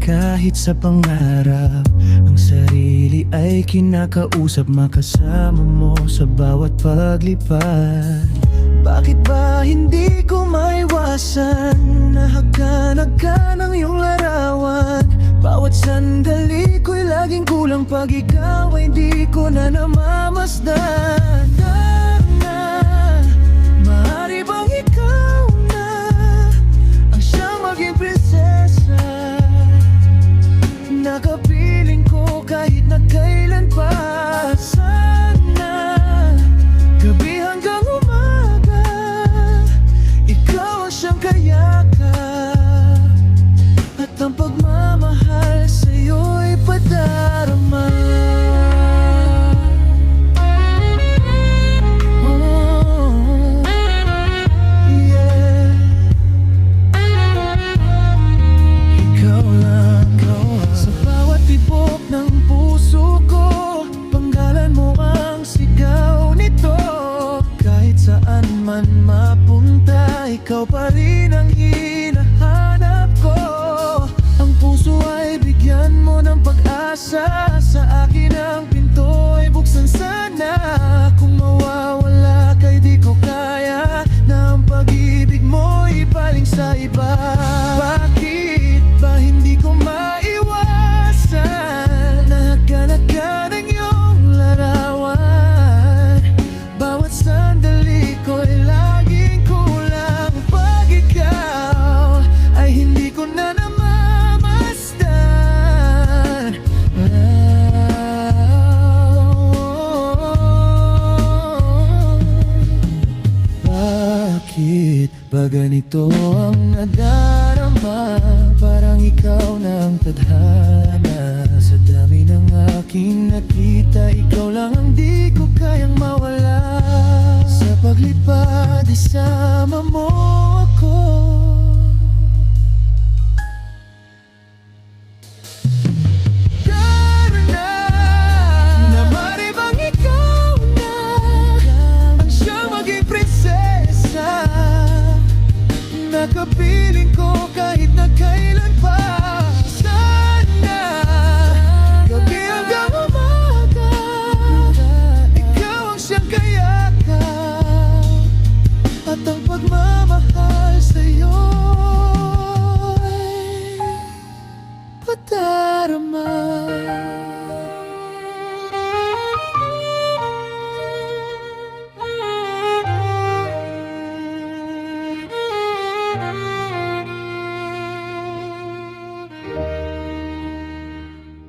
kahit sa pangarap. Ang sarili ay kinakausap, makasama mo sa bawat paglipad. Bakit ba hindi ko maiwasan na hagkan ang iyong larawan? Bawat sandali ko'y laging kulang pag ikaw ay di ko na namamasdan. Na, maaari bang ikaw na ang siyang maging prinsesa? Nakapiling ko kahit na kailan pa. Sana gabi hanggang umaga ikaw ang siyang kayakap, at ang pagmamahal sa'yo'y padarama. Ikaw pa rin ang hinahanap ko. Ang puso ay bigyan mo ng pag-asa. Sa akin ang pinto'y buksan sana. Kung mawawala ka'y di ko kaya na ang pag-ibig mo'y ipaling sa iba. Bakit ba hindi ko maiwasan na hagkan ang iyong larawan? Bawat sandali ko'y laging kulang pag ikaw ay hindi ko na namamasdan. Bakit ba ganito ang nadarama? Parang ikaw ng tadhana. Sa dami ng aking nakita, ikaw lang ang di ko kayang mawala. Sa paglipad, isama mo ako. Karna, na maaari bang ikaw na ang siyang maging prinsesa? Nakapiling ko kahit na kailan pa. Sana gabi hanggang umaga ikaw ang siyang kayakap, at ang pagmamahal sa'yo'y padarama.